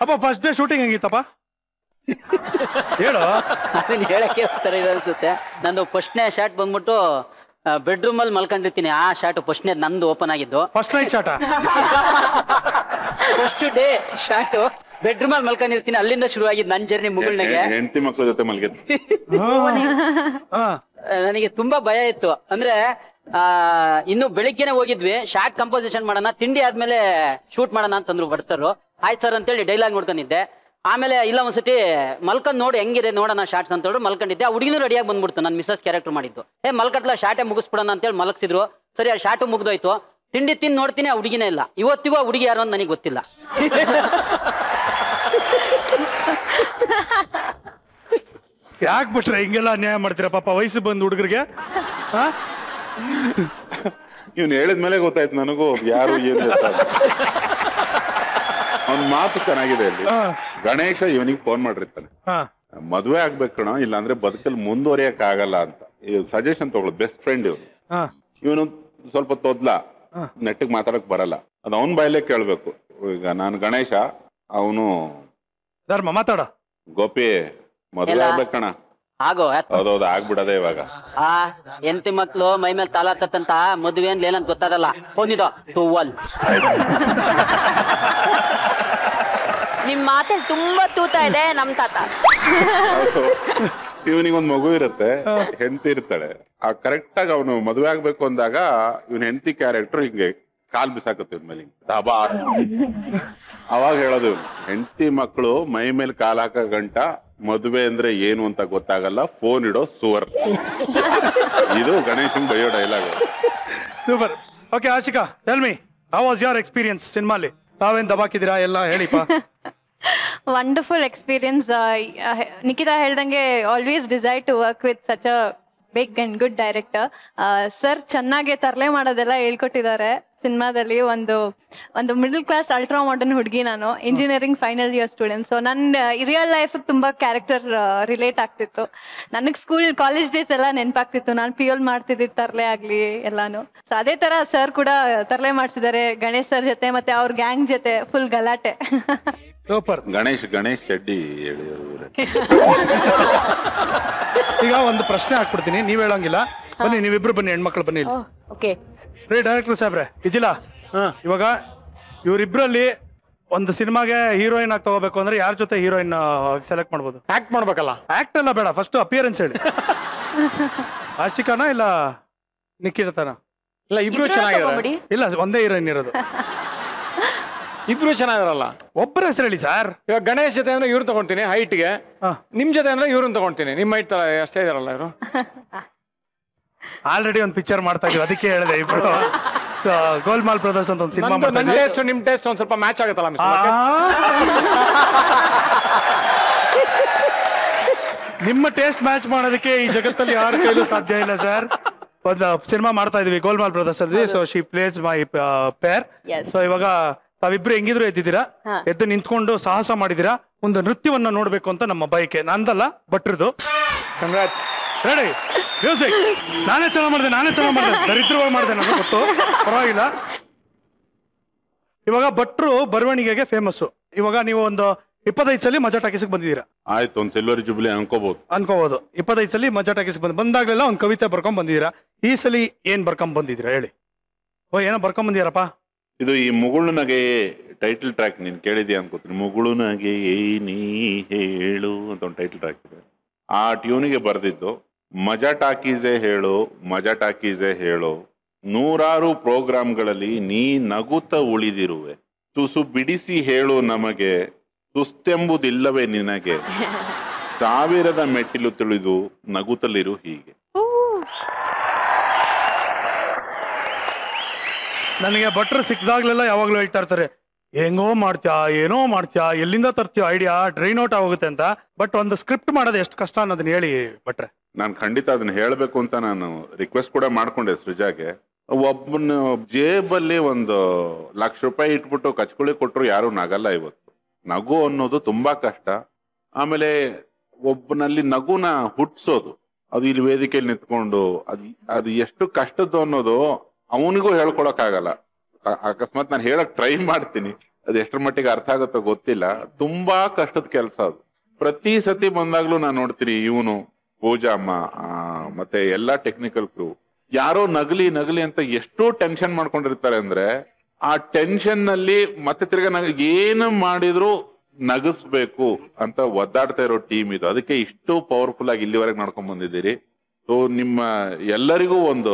ಅಪ್ಪ first day shooting ಹೆಂಗಿತ್ತಪ್ಪ ಹೇಳು. ಅದನ್ನ ಹೇಳಕ್ಕೆ ತರ ಇದೆ ಅನ್ಸುತ್ತೆ. ನಂದು ಫಸ್ಟ್ನೇ ಶಾಟ್ ಬಂದ್ಬಿಟ್ಟು ಬೆಡ್ರೂಮ್ ಅಲ್ಲಿ ಮಲ್ಕೊಂಡಿರ್ತೀನಿ. ಆ ಶಾಟ್ ಫಸ್ಟ್ನೇ ನಂದು ಓಪನ್ ಆಗಿದ್ದು. First night shot? First day shot bedroom ಅಲ್ಲಿ ಮಲ್ಕೊಂಡಿರ್ತೀನಿ. ಅಲ್ಲಿಂದ ಶುರು ಆಗಿದ್ದು ನನ್ನ ಜರ್ನಿ ಮುಗುಳ್ನಾಗೆ. ಹೆಂಡತಿ ಮಕ್ಳ ಜೊತೆ ಮಲ್ಗಿದ್ದು. ನನಗೆ ತುಂಬಾ ಭಯ ಇತ್ತು. ಅಂದ್ರೆ ಇನ್ನು ಬೆಳಿಗ್ಗೆನೆ ಹೋಗಿದ್ವಿ, ಶಾರ್ಟ್ ಕಂಪೋಸಿಷನ್ ಮಾಡೋಣ, ತಿಂಡಿ ಆದ್ಮೇಲೆ ಶೂಟ್ ಮಾಡೋಣ ಅಂತಂದ್ರು ಬಡ್ಸರು. ಆಯ್ತು ಸರ್ ಅಂತೇಳಿ ಡೈಲಾಗ್ ನೋಡ್ಕೊಂಡಿದ್ದೆ. ಆಮೇಲೆ ಇಲ್ಲ ಒಂದ್ಸತಿ ಮಲ್ಕೊಂಡ್ ನೋಡಿ ಹೆಂಗಿದೆ ನೋಡೋಣ ಶಾರ್ಟ್ಸ್ ಅಂತ ಹೇಳಿ ಮಲ್ಕೊಂಡಿದ್ದೆ. ಆ ಹುಡುಗಿನೂ ರೆಡಿಯಾಗಿ ಬಂದ್ಬಿಡ್ತು, ನನ್ನ ಮಿಸಸ್ ಕ್ಯಾರೆಕ್ಟರ್ ಮಾಡಿದ್ದು. ಮಲ್ಕತ್ಲ ಶಾರ್ಟೇ ಮುಗಿಸ್ಬಿಡೋಣ ಅಂತೇಳಿ ಮಲಗಿಸಿದ್ರು. ಸರಿ, ಆ ಶಾರ್ಟು ಮುಗ್ದೋಯ್ತು. ತಿಂಡಿ ತಿಂದು ನೋಡ್ತೀನಿ, ಆ ಹುಡುಗಿನೇ ಇಲ್ಲ. ಇವತ್ತಿಗೂ ಆ ಹುಡುಗಿ ಯಾರು ಅಂತ ನನಗೆ ಗೊತ್ತಿಲ್ಲ. ಯಾಕೆ ಬಿಟ್ರೆ ಹಿಂಗೆಲ್ಲ ಅನ್ಯಾಯ ಮಾಡ್ತೀರಾ ಪಾಪ ವಯಸ್ಸು ಬಂದು ಹುಡುಗರಿಗೆ? ಇವ್ನು ಹೇಳಿದ್ಮೇಲೆ ಗೊತ್ತಾಯ್ತು ನನಗೂ ಯಾರು ಏನು. ಅವ್ನ ಮಾತು ಚೆನ್ನಾಗಿದೆ ಅಲ್ಲಿ. ಗಣೇಶ ಇವನಿಗೆ ಫೋನ್ ಮಾಡಿರ್ತಾನೆ, ಮದ್ವೆ ಆಗ್ಬೇಕು ಕಣ, ಇಲ್ಲಾಂದ್ರೆ ಬದುಕಲ್ಲಿ ಮುಂದುವರಿಯಕ್ ಆಗಲ್ಲ ಅಂತ. ಸಜೆಷನ್ ತಗೊಳ್ಳೋ ಬೆಸ್ಟ್ ಫ್ರೆಂಡ್ ಇವನು. ಇವನು ಸ್ವಲ್ಪ ತೊದ್ಲ, ನೆಟ್ಟಿಗೆ ಮಾತಾಡಕ್ ಬರಲ್ಲ. ಅದು ಅವನ್ ಬಾಯಲ್ಲೇ ಕೇಳ್ಬೇಕು. ಈಗ ನಾನು ಗಣೇಶ, ಅವನು ಧರ್ಮ ಮಾತಾಡ. ಗೋಪಿ ಮದ್ವೆ ಆಗ್ಬೇಕಣ. ಹೌದೌದು, ಆಗ್ಬಿಡದೆ ಇವಾಗ. ಎಂತಿ ಮಕ್ಳು ಮೈ ಮೇಲೆ ತಾಲ ಹತ್ತಂತ ಮದುವೆ ಅಂತ ಏನಂತ ಗೊತ್ತಾಗಲ್ಲ. ಹೋಗಿದೋ ತೂವಲ್. ನಿಮ್ ಮಾತಲ್ಲಿ ತುಂಬಾ ತೂತ ಇದೆ ನಮ್ ತಾತ. ಇವನಿಗೊಂದ್ ಮಗು ಇರುತ್ತೆ, ಹೆಂಡತಿ ಇರ್ತಾಳೆ. ಆ ಕರೆಕ್ಟ್ ಆಗಿ ಅವನು ಮದುವೆ ಆಗ್ಬೇಕು ಅಂದಾಗ ಇವನ್ ಹೆಂಡತಿ ಕ್ಯಾರೆಕ್ಟರ್ ಹಿಂಗೆ ಕಾಲ್ ಬಿಸಾಕತ್ತೆ ಇವ್ನ ಮೇಲೆ. ಅವಾಗ ಹೇಳೋದು, ಹೆಂಡತಿ ಮಕ್ಕಳು ಮೈ ಮೇಲೆ ಕಾಲ್ ಹಾಕ ಗಂಟ ಮದುವೆ ಅಂದ್ರೆ ಏನು ಅಂತ ಗೊತ್ತಾಗಲ್ಲ, ಫೋನ್ ಇಡೋ ಸುವರ್. ಇದು ಗಣೇಶನ್ ಬಯೋ dialogue. Super. Okay Ashika, tell me, how was your experience ಸಿನಿಮಾಲಿ? ತಾವೇನ್ ದಬಾಕಿದ್ದೀರಾ ಎಲ್ಲ ಹೇಳಿಪ್ಪ. Wonderful experience. ನಿಖಿತಾ ಹೇಳ್ದಂಗೆ always desire to work with such a big and good director. Sir ಚೆನ್ನಾಗಿ ತರಲೆ ಮಾಡೋದೆಲ್ಲ ಹೇಳ್ಕೊಟ್ಟಿದ್ದಾರೆ ಸಿನಿಮಾದಲ್ಲಿ. ಒಂದು ಮಿಡಲ್ ಕ್ಲಾಸ್ ಅಲ್ಟ್ರಾ ಮಾಡರ್ನ್ ಹುಡುಗಿ ನಾನು, engineering final year student. So ನನ್ನ ರಿಯಲ್ ಲೈಫ್ ತುಂಬಾ ಕ್ಯಾರೆಕ್ಟರ್ ರಿಲೇಟ್ ಆಗ್ತಿತ್ತು. ನನಗೆ ಸ್ಕೂಲ್ ಕಾಲೇಜ್ ಡೇಸ್ ಎಲ್ಲ ನೆನಪಾಗ್ತಿತ್ತು. ನಾನು ಪಿಯೋಲ್ ಮಾಡ್ತಿದ್ದಿದ್ದು ತರಲೆ ಆಗ್ಲಿ ಎಲ್ಲಾನು. ಸೊ ಅದೇ ತರ ಸರ್ ಕೂಡ ತರಲೆ ಮಾಡ್ಸಿದ್ದಾರೆ ಗಣೇಶ್ ಸರ್ ಜೊತೆ, ಮತ್ತೆ ಅವ್ರ ಗ್ಯಾಂಗ್ ಜೊತೆ ಫುಲ್ ಗಲಾಟೆ. ಸೂಪರ್. ಗಣೇಶ್ ಚಡ್ಡಿ ಈಗ ಒಂದು ಪ್ರಶ್ನೆ ಹಾಕ್ಬಿಡ್ತೀನಿ, ನೀವ್ ಹೇಳಂಗಿಲ್ಲ. ಬನ್ನಿ, ನೀವಿಬ್ರು ಬನ್ನಿ, ಹೆಣ್ಮಕ್ಳು ಬನ್ನಿ. ರೇ ಡೈರೆಕ್ಟರ್ ಸಾಹೇಬ್ರೆ, ಇಜಿಲಾ, ಇವಾಗ ಇವರಿಬ್ರಲ್ಲಿ ಒಂದು ಸಿನಿಮಾಗೆ ಹೀರೋಯಿನ್ ಆಗಿ ತಗೋಬೇಕು ಅಂದ್ರೆ ಯಾರ ಜೊತೆ ಹೀರೋಯಿನ್ ಸೆಲೆಕ್ಟ್ ಮಾಡ್ಬೋದು? ಆಕ್ಟ್ ಮಾಡ್ಬೇಕಲ್ಲ? ಆಕ್ಟ್ ಎಲ್ಲ ಬೇಡ, ಫಸ್ಟ್ ಅಪಿಯರೆನ್ಸ್ ಹೇಳಿ. ಆಶಿಕಾನ ಇಲ್ಲ ನಿಖಿಲತನ? ಇಲ್ಲ, ಇಬ್ರು ಚೆನ್ನಾಗಿದ್ದಾರೆ. ಇಲ್ಲ, ಒಂದೇ ಹೀರೋಯಿನ್ ಇರೋದು. ಇಬ್ರು ಚೆನ್ನಾಗಿರಲ್ಲ. ಒಬ್ಬರ ಹೆಸರು ಹೇಳಿ ಸರ್. ಇವಾಗ ಗಣೇಶ್ ಜೊತೆ ಅಂದ್ರೆ ಇವ್ರು ತಗೊಂತೀನಿ ಹೈಟ್ಗೆ, ನಿಮ್ ಜೊತೆ ಅಂದ್ರೆ ಇವ್ರನ್ನ ತಗೊಂತೀನಿ. ನಿಮ್ ಹೈಟ್ ತರ ಅಷ್ಟೇ ಇದಾರಲ್ಲ ಇವರು. ಆಲ್ರೆಡಿ ಒಂದು ಪಿಕ್ಚರ್ ಮಾಡ್ತಾ ಇದೀವಿ, ಅದಕ್ಕೆ ಹೇಳಿದೆ. ಇಬ್ರು ಗೋಲ್ಮಾಲ್ ಬ್ರದರ್ಸ್ ಅಂತ ಒಂದು ಸಿನಿಮಾ ಮಾಡ್ತಾ ಇದ್ದೀವಿ. ಟೇಸ್ಟ್ ನಿಮ್ ಟೇಸ್ಟ್ ಒಂದ್ ಸ್ವಲ್ಪ ಮ್ಯಾಚ್ ಆಗುತ್ತಲ್ಲ. ನಿಮ್ಮ ಟೇಸ್ಟ್ ಮ್ಯಾಚ್ ಮಾಡೋದಕ್ಕೆ ಈ ಜಗತ್ತಲ್ಲಿ ಯಾರ ಕೈಲೂ ಸಾಧ್ಯ ಇಲ್ಲ ಸರ್. ಒಂದು ಸಿನಿಮಾ ಮಾಡ್ತಾ ಇದೀವಿ ಗೋಲ್ಮಾಲ್ ಬ್ರದರ್ಸ್ ಅಲ್ಲಿ. So she plays my pair. So ಇವಾಗ ತಾವಿಬ್ರು ಹೆಂಗಿದ್ರು ಎದ್ದಿದ್ದೀರಾ, ಎದ್ದು ನಿಂತ್ಕೊಂಡು ಸಾಹಸ ಮಾಡಿದೀರಾ. ಒಂದು ನೃತ್ಯವನ್ನ ನೋಡ್ಬೇಕು ಅಂತ ನಮ್ಮ ಬಯಕೆ. ನಂದಲ್ಲ, ಭಟ್ರದು. ಕಂಗ್ರಾಟ್ಸ್. Ready, music. ನಾನೇ ಚೆನ್ನಾಗಿ ಮಾಡಿದೆ, ದರಿದ್ರವಾಗಿ ಮಾಡಿದೆ, ನನಗೆ ಗೊತ್ತು, ಪರವಾಗಿಲ್ಲ. ಇವಾಗ ಭಟ್ರು ಬರವಣಿಗೆಗೆ ಫೇಮಸ್ಸು. ಇವಾಗ ನೀವು ಒಂದು 25 ಸಲ ಮಜಾ ಟಾಕೀಸ್ಗೆ ಬಂದಿದ್ದೀರಾ. ಆಯ್ತು, ಒಂದು ಸಿಲ್ವರ್ ಜುಬ್ಲಿ ಅನ್ಕೋಬಹುದು. 25 ಸಲ ಮಜಾ ಟಾಕೀಸ್ಗೆ ಬಂದಾಗ್ಲೆಲ್ಲ ಒಂದು ಕವಿತೆ ಬರ್ಕೊಂಡ್ ಬಂದಿದ್ದೀರಾ. ಈ ಸಲ ಏನ್ ಬರ್ಕೊಂಡ್ ಬಂದಿದ್ದೀರಾ ಹೇಳಿ? ಏನೋ ಬರ್ಕೊಂಡ್ ಬಂದಿದ್ದೀರಪ್ಪ. ಇದು ಈ ಮುಗುಳು ನಗೆ ಟೈಟಲ್ ಟ್ರ್ಯಾಕ್ ನೀನ್ ಕೇಳಿದ್ಯಾ ಅನ್ಕೋತೀನಿ. ಮುಗುಳು ನಗೆ ನೀ ಹೇಳು ಅಂತ ಒಂದು ಟೈಟಲ್ ಟ್ರ್ಯಾಕ್ ಇದೆ. ಆ ಟ್ಯೂನಿಗೆ ಬರ್ದಿದ್ದು. ಮಜಾ ಟಾಕೀಸೆ ಹೇಳು, ಮಜಾ ಟಾಕೀಸೆ ಹೇಳು, ನೂರಾರು ಪ್ರೋಗ್ರಾಂಗಳಲ್ಲಿ ನೀ ನಗುತ್ತ ಉಳಿದಿರುವೆ, ತುಸು ಬಿಡಿಸಿ ಹೇಳು ನಮಗೆ, ಸುಸ್ತೆಂಬುದಿಲ್ಲವೇ ನಿನಗೆ, 1000 ಮೆಟ್ಟಿಲು ತಿಳಿದು ನಗುತ್ತಲಿರು ಹೀಗೆ. ನನಗೆ ಭಟ್ರು ಸಿಕ್ಕಿದಾಗ್ಲೆಲ್ಲ ಯಾವಾಗ್ಲೂ ಹೇಳ್ತಾ ಇರ್ತಾರೆ, ಹೆಂಗೋ ಮಾಡ್ತೀಯಾ, ಏನೋ ಮಾಡ್ತೀಯಾ, ಎಲ್ಲಿಂದ ತರ್ತೀಯೋ ಐಡಿಯಾ, ಡ್ರೈನ್ ಔಟ್ ಆಗೋಗುತ್ತೆ ಅಂತ. ಬಟ್ ಒಂದು ಸ್ಕ್ರಿಪ್ಟ್ ಮಾಡೋದು ಎಷ್ಟು ಕಷ್ಟ ಅನ್ನೋದನ್ನ ಹೇಳಿ ಭಟ್ರೆ. ನಾನು ಖಂಡಿತ ಅದನ್ನ ಹೇಳ್ಬೇಕು ಅಂತ ನಾನು ರಿಕ್ವೆಸ್ಟ್ ಕೂಡ ಮಾಡ್ಕೊಂಡೆ ಸೃಜಾಗೆ. ಒಬ್ಬನ ಜೇಬಲ್ಲಿ ಒಂದು ₹1,00,000 ಇಟ್ಬಿಟ್ಟು ಕಚ್ಕೊಳ್ಳಿ ಕೊಟ್ಟರು ಯಾರು ನಗಲ್ಲ ಇವತ್ತು. ನಗು ಅನ್ನೋದು ತುಂಬಾ ಕಷ್ಟ. ಆಮೇಲೆ ಒಬ್ಬನಲ್ಲಿ ನಗುನ ಹುಟ್ಸೋದು, ಅದು ಇಲ್ಲಿ ವೇದಿಕೆಯಲ್ಲಿ ನಿಂತ್ಕೊಂಡು ಅದು ಎಷ್ಟು ಕಷ್ಟದ್ದು ಅನ್ನೋದು ಅವನಿಗೂ ಹೇಳ್ಕೊಳಕ್ ಆಗಲ್ಲ. ಅಕಸ್ಮಾತ್ ನಾನು ಹೇಳಕ್ ಟ್ರೈ ಮಾಡ್ತೀನಿ, ಅದು ಎಷ್ಟರ ಮಟ್ಟಿಗೆ ಅರ್ಥ ಆಗುತ್ತೋ ಗೊತ್ತಿಲ್ಲ. ತುಂಬಾ ಕಷ್ಟದ ಕೆಲಸ ಅದು. ಪ್ರತಿ ಸತಿ ಬಂದಾಗ್ಲೂ ನಾನು ನೋಡ್ತೀನಿ ಇವನು ಪೂಜಾ ಅಮ್ಮ ಮತ್ತೆ ಎಲ್ಲಾ ಟೆಕ್ನಿಕಲ್ ಕ್ರೂ ಯಾರೋ ನಗಲಿ ಅಂತ ಎಷ್ಟು ಟೆನ್ಷನ್ ಮಾಡ್ಕೊಂಡಿರ್ತಾರೆ ಅಂದ್ರೆ ಆ ಟೆನ್ಷನ್ ನಲ್ಲಿ ಮತ್ತೆ ತಿರ್ಗಾ ಏನು ಮಾಡಿದ್ರು ನಗಿಸ್ಬೇಕು ಅಂತ ಒದ್ದಾಡ್ತಾ ಇರೋ ಟೀಮ್ ಇದು. ಅದಕ್ಕೆ ಇಷ್ಟು ಪವರ್ಫುಲ್ ಆಗಿ ಇಲ್ಲಿವರೆಗೆ ನಡ್ಕೊಂಡ್ ಬಂದಿದ್ದೀರಿ. ಸೊ ನಿಮ್ಮ ಎಲ್ಲರಿಗೂ ಒಂದು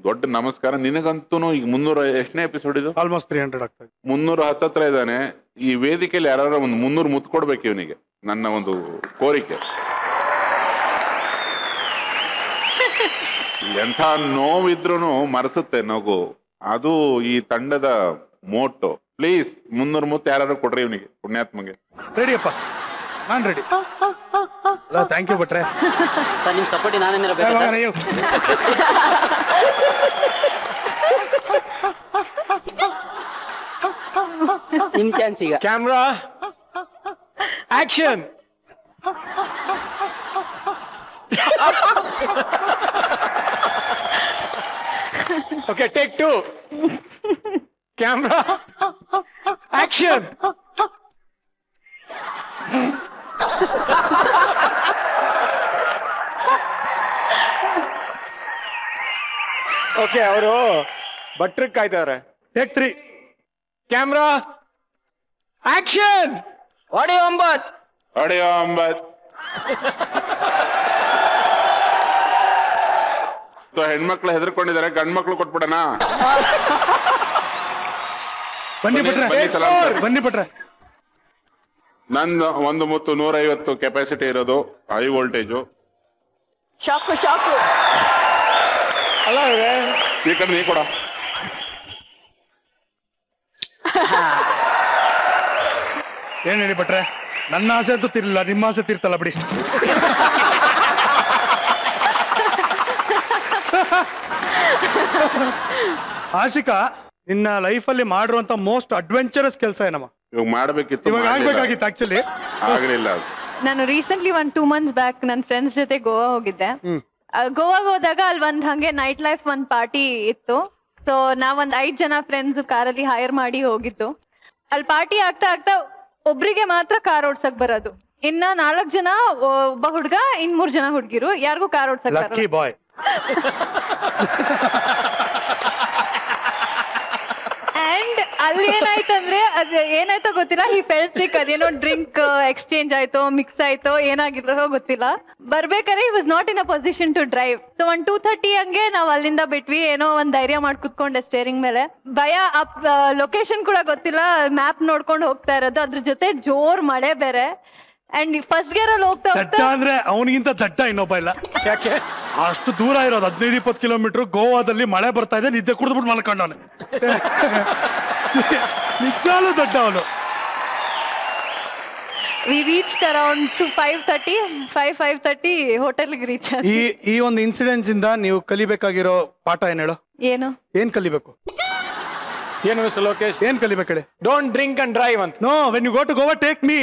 ದೊಡ್ಡ ನಮಸ್ಕಾರ. ನಿನಗಂತೂ ಈಗ 300 ಎಷ್ಟನೇ ಎಪಿಸೋಡ್ ಇದು? ಆಲ್ಮೋಸ್ಟ್ 300 ಆಗ್ತದೆ. 300 ಹತ್ತತ್ರ ಇದ್ದಾನೆ. ಈ ವೇದಿಕೆಯಲ್ಲಿ ಯಾರು ಒಂದು 300 ಮುತ್ತು ಕೊಡ್ಬೇಕು ಇವನಿಗೆ, ನನ್ನ ಒಂದು ಕೋರಿಕೆ. ಎಂಥ ನೋವಿದ್ರೂ ಮರೆಸುತ್ತೆ ನಗು. ಅದು ಈ ತಂಡದ ಮೋಟೋ. ಪ್ಲೀಸ್ 300 ಮುತ್ತು ಯಾರು ಕೊಡ್ರಿ ಇವನಿಗೆ, ಪುಣ್ಯಾತ್ಮಗೆ. ರೆಡಿಯಪ್ಪ, ನಾನ್ ರೆಡಿ. ಥ್ಯಾಂಕ್ ಯು ಭಟ್ರೆ. ಸರ್ ನಿಮ್ ಸಪೋರ್ಟ್ ನಾನೇನಾರ ನಿಮ್ ಚಾನ್ಸ್ ಈಗ. Camera action. Okay, take 2. Camera action. Okay, ಅವರು ಭಟ್ರಿಗೆ ಕಾಯ್ತವ್ರೆ. ಟೇಕ್ 3. Camera action. ಆಡಿಯೋ 9. ಹೆಣ್ಮಕ್ಳು ಹೆದರ್ಕೊಂಡಿದ್ದಾರೆ, ಗಂಡ್ ಮಕ್ಳು ಕೊಟ್ಬಿಡಣ. ಬನ್ನಿ ಭಟ್ರೆ, ಬನ್ನಿ ಭಟ್ರೆ. ನಂದು ಒಂದು ಮುತ್ತು 150 ಕೆಪಾಸಿಟಿ ಇರೋದು, ಹೈ ವೋಲ್ಟೇಜು. ಶಾಕು ಅಲ್ಲ ಈ ಕಡೆ ನೀ ಕೊಡ. ಏನ್ ಹೇಳಿ ಭಟ್ರೆ, ನನ್ನ ಆಸೆ ಅಂತೂ ತಿರ್ಲಿಲ್ಲ, ನಿಮ್ಮ ಆಸೆ ತೀರ್ತಲ್ಲ ಬಿಡಿ. ಆಶಿಕಾ, ನಿನ್ನ ಲೈಫಲ್ಲಿ ಮಾಡಿರುವಂತ ಮೋಸ್ಟ್ ಅಡ್ವೆಂಚರಸ್ ಕೆಲಸ ಏನಮ್ಮ? ಇವಾಗ ಮಾಡ್ಬೇಕಿತ್ತು, ಇವಾಗ ಆಗ್ಬೇಕಾಗಿತ್ತು ಆಕ್ಚುಲಿ, ಆಗ್ಲಿಲ್ಲ. ನಾನು ರೀಸೆಂಟ್ಲಿ 2 months ಬ್ಯಾಕ್ ನನ್ನ ಫ್ರೆಂಡ್ಸ್ ಜೊತೆ ಗೋವಾ ಹೋಗಿದ್ದೆ. ಗೋವಾಗೆ ಹೋದಾಗ ಅಲ್ಲಿ ಒಂದ್ ಹಂಗೆ ನೈಟ್ ಲೈಫ್ ಒಂದ್ ಪಾರ್ಟಿ ಇತ್ತು. ಸೊ ನಾವೊಂದ್ 5 ಜನ ಫ್ರೆಂಡ್ಸ್ ಕಾರಲ್ಲಿ ಹೈರ್ ಮಾಡಿ ಹೋಗಿದ್ದು. ಅಲ್ಲಿ ಪಾರ್ಟಿ ಆಗ್ತಾ ಒಬ್ರಿಗೆ ಮಾತ್ರ ಕಾರ್ ಓಡ್ಸಕ್ ಬರೋದು. ಇನ್ನ 4 ಜನ, ಒಬ್ಬ ಹುಡ್ಗ, 3 ಜನ ಹುಡ್ಗಿರು, ಯಾರಿಗೂ ಕಾರ್ ಓಡ್ಸಕ್ ಲಕ್ಕಿ ಬಾಯ್. ಅಂಡ್ ಅಲ್ಲಿ ಏನಾಯ್ತಂದ್ರೆ, ಅದ್ ಏನಾಯ್ತೋ ಗೊತ್ತಿಲ್ಲ, ಈ ಫೆಲ್ಟ್ ಸಿಕ್, ಅದೇನೋ ಡ್ರಿಂಕ್ ಎಕ್ಸ್ಚೇಂಜ್ ಆಯ್ತೋ, ಮಿಕ್ಸ್ ಆಯ್ತೋ, ಏನಾಗಿದ್ರೋ ಗೊತ್ತಿಲ್ಲ. ಬರ್ಬೇಕಾದ್ರೆ he was not in a position to drive. So 2:30 ಹಂಗೆ ನಾವ್ ಅಲ್ಲಿಂದ ಬಿಟ್ವಿ. ಏನೋ ಒಂದ್ ಧೈರ್ಯ ಮಾಡಿ ಕುತ್ಕೊಂಡೆ ಸ್ಟೇರಿಂಗ್ ಮೇಲೆ. ಭಯ, ಲೊಕೇಶನ್ ಕೂಡ ಗೊತ್ತಿಲ್ಲ, ಮ್ಯಾಪ್ ನೋಡ್ಕೊಂಡು ಹೋಗ್ತಾ ಇರೋದು, ಅದ್ರ ಜೊತೆ ಜೋರ್ ಮಳೆ ಬೇರೆ. ಅಂಡ್ ಫಸ್ಟ್ ಗೇರ್ ಅಲ್ಲಿ ಹೋಗ್ತಾ ಅಂದ್ರೆ ಅವನಿಗಿಂತ ದಡ್ಡ ಇನ್ನೊಬ್ಬ ಇಲ್ಲ. ಯಾಕೆ ಅಷ್ಟು ದೂರ ಇರೋದು 15-20 ಕಿಲೋಮೀಟರ್. ಗೋವಾದಲ್ಲಿ ಮಳೆ ಬರ್ತಾ ಇದೆ, ನಿದ್ದೆ ಕುಡಿದ್ಬಿಟ್ಟು ಮಲ್ಕೊಂಡವನೆ. ನಿಜಾಲು ದಡ್ಡ ಅವನು. we reached around 5:30 ಹೋಟೆಲ್ಗೆ ರೀಚ್. ಈ ಒಂದು ಇನ್ಸಿಡೆನ್ಸ್ ಇಂದ ನೀವು ಕಲಿಬೇಕಾಗಿರೋ ಪಾಠ ಏನ್ ಹೇಳು? ಏನ್ ಕಲಿಬೇಕು? ಏನು ಮಿಸ್ಟರ್ ಲೋಕೇಶ್, ಏನ್ ಕಲಿಬೇಕು ಹೇಳಿ? ಡೋಂಟ್ ಡ್ರಿಂಕ್ ಅಂಡ್ ಡ್ರೈವ್ ಅಂತ. No, when you go to Goa take me.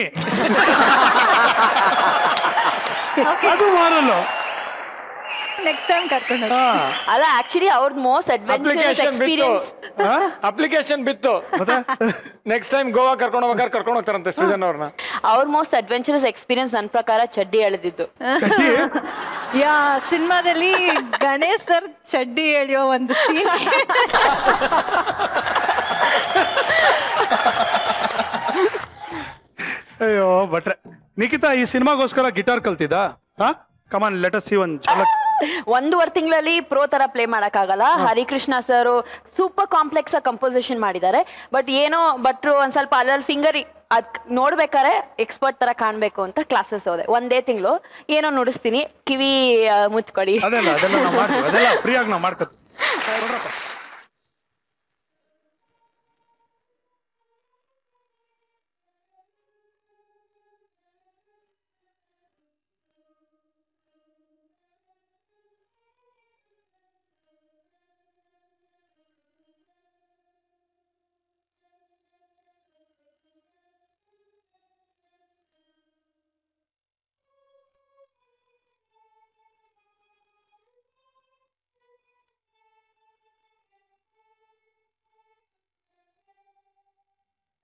ಅದು ಮಾಡಲ್ಲ. ನೆಕ್ಸ್ಟ್ ಟೈಮ್ ಕರ್ಕೊಂಡು ಅಲ್ಲ, ಆಕ್ಚುಲಿ ಅವ್ರದ್ದು ಮೋಸ್ಟ್ ಅಡ್ವೆಂಚರಸ್ ಎಕ್ಸ್ಪೀರಿಯನ್ಸ್. ಅಪ್ಲಿಕೇಶನ್ ಬಿತ್ತು. ನೆಕ್ಸ್ಟ್ ಟೈಮ್ ಗೋವಾ ಕರ್ಕೊಂಡು ಹೋಗ್ತಾರಂತೆ ಸೃಜನ್ ಅವ್ರನ್ನ. ಅವ್ರ ಮೋಸ್ಟ್ ಅಡ್ವೆಂಚರಸ್ ಎಕ್ಸ್ಪೀರಿಯನ್ಸ್ ನನ್ನ ಪ್ರಕಾರ ಚಡ್ಡಿ ಎಳೆದಿದ್ದು. ಯಾ, ಸಿನಿಮಾದಲ್ಲಿ ಗಣೇಶ್ ಸರ್ ಚಡ್ಡಿ ಎಳೆಯೋ ಒಂದು ಸೀನ್. ಅಯ್ಯೋ ಭಟ್ರೆ. ನಿಖಿತಾ ಈ ಸಿನಿಮಾಗೋಸ್ಕರ ಗಿಟಾರ್ ಕಲ್ತಿದ್ದಾ? ಕಮಾನ್, ಲೆಟ್ ಅಸ್ ಸಿ ಒನ್ ಝಲಕ್. 1.5 ತಿಂಗಳಲ್ಲಿ ಪ್ರೋ ತರ ಪ್ಲೇ ಮಾಡಕ್ಕಾಗಲ್ಲ. Harikrishna sir super complex composition ಮಾಡಿದ್ದಾರೆ. ಬಟ್ ಏನೋ ಭಟ್ರು ಒಂದ್ ಸ್ವಲ್ಪ ಅಲ್ಲಲ್ಲಿ ಫಿಂಗರ್ ಅದ್ ನೋಡ್ಬೇಕಾರೆ ಎಕ್ಸ್ಪರ್ಟ್ ತರ ಕಾಣ್ಬೇಕು ಅಂತ ಕ್ಲಾಸಸ್ ಹೋದೆ. 1 ತಿಂಗಳು ಏನೋ ನುಡಿಸ್ತೀನಿ, ಕಿವಿ ಮುಚ್ಕೊಳ್ಳಿ. ಅದೆಲ್ಲ ಫ್ರೀಯಾಗಿ ನಾವು ಮಾಡ್ಕೊತೀವಿ.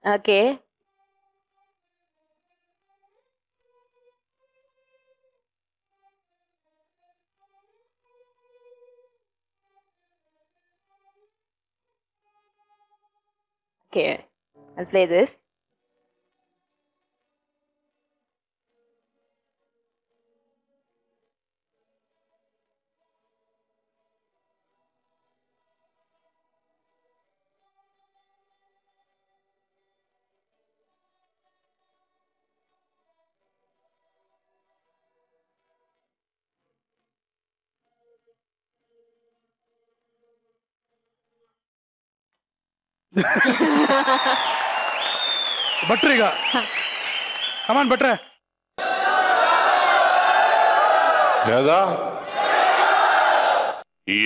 Okay Okay, I'll play this. ಭಟ್ರೀಗ ಕಮಾನ್ ಭಟ್ರೆ.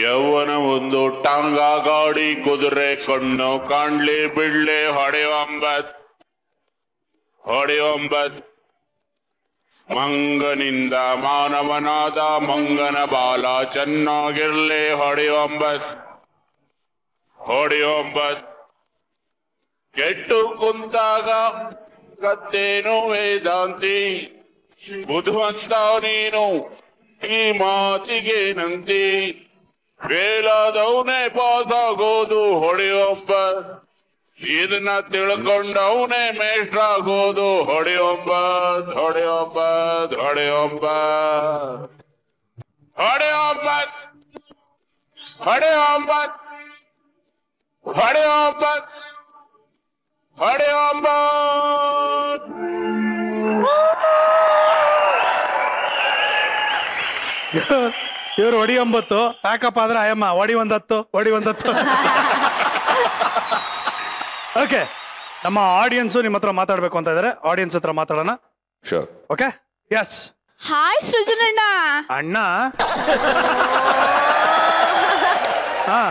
ಯೌವನ ಒಂದು ಟಾಂಗ ಗಾಡಿ ಕುದುರೆ ಕಣ್ಣು ಕಾಣ್ಲಿ ಬಿಡ್ಲಿ ಹೊಡೆಯೊಂಬತ್ ಮಂಗನಿಂದ ಮಾನವನಾದ ಮಂಗನ ಬಾಲ ಚೆನ್ನಾಗಿರ್ಲಿ ಹೊಡೆಯೊಂಬತ್ ಕೆಟ್ಟು ಕುಂತಾಗ ಕತ್ತೇನು ವೇದಾಂತಿ ಬುದ್ಧಿವಂತ ನೀನು ಈ ಮಾತಿಗೇನಂತಿ ಬೇಲಾದವನೇ ಪಾಸ್ ಆಗೋದು ಹೊಡೆಯೊಬ್ಬ ಇದನ್ನ ತಿಳ್ಕೊಂಡವನೇ ಮೇಷ್ಟ್ರಾಗೋದು ಹೊಡೆಯೊಬ್ಬ ಇವ್ರು ಹೊಡಿ 9 ಯಾಕಪ್ಪ ಅಂದ್ರೆ ಅಯ್ಯಮ್ಮ ಹೊಡಿ 10 ಓಕೆ. ನಮ್ಮ ಆಡಿಯನ್ಸು ನಿಮ್ಮ ಹತ್ರ ಮಾತಾಡ್ಬೇಕು ಅಂತ ಇದಾರೆ. ಆಡಿಯನ್ಸ್ ಹತ್ರ ಮಾತಾಡೋಣ. ಶೋರ್. ಓಕೆ. ಎಸ್. ಹಾಯ್ ಸೃಜನಣ್ಣ. ಅಣ್ಣ. ಹಾ,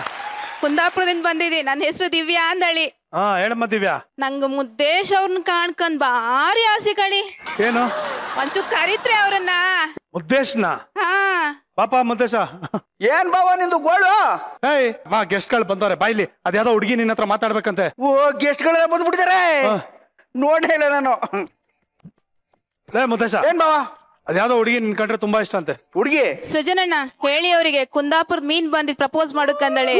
ಕುಂದಾಪುರದಿಂದ ಬಂದಿದೆ. ನನ್ನ ಹೆಸರು ದಿವ್ಯಾ ಅಂದಳಿ. ಹಾ, ಹೇಳಮ್ಮ ದಿವ್ಯಾ. ನಂಗ ಮುದ್ದೇಶ್ ಅವ್ರನ್ನ ಕಾಣ್ಕೊಂಡ್ ಭಾರಿ ಆಸೆ ಕಣಿ. ಏನು? ಒಂಚೂರು ಕರಿತ್ರೆ ಅವ್ರನ್ನ. ಮುದ್ದೇಶ್ನ? ಹಾ. ಪಾಪ ಮುದ್ದೇಶ. ಏನ್ ಬಾವ ನಿಂದು ಗೋಳು? ಏಯ್ ಬಾ, ಗೆಸ್ಟ್ ಗಳು ಬಂದವ್ರೆ, ಬಾಯ್ಲಿ. ಅದ್ಯಾವ್ದೋ ಹುಡುಗಿ ನಿನ್ನ ಹತ್ರ ಮಾತಾಡ್ಬೇಕಂತೆ. ಓ, ಗೆಸ್ಟ್ ಗಳೆಲ್ಲ ಬಂದ್ಬಿಟ್ಟಿದ್ದಾರೆ. ನೋಡೇ ಇಲ್ಲ ನಾನು. ಮುದ್ದೇಶ. ಏನ್ ಬಾವ? ಅದ್ಯಾವ್ದೋ ಹುಡುಗಿ ನಿನ್ ಕಂಡ್ರೆ ತುಂಬಾ ಇಷ್ಟ ಅಂತೆ. ಹುಡುಗಿ? ಸೃಜನಣ್ಣ ಹೇಳಿ ಅವರಿಗೆ ಕುಂದಾಪುರದ ಮೀನ್ ಬಂದಿದ್ ಪ್ರಪೋಸ್ ಮಾಡಕ್ಕಂದಳಿ.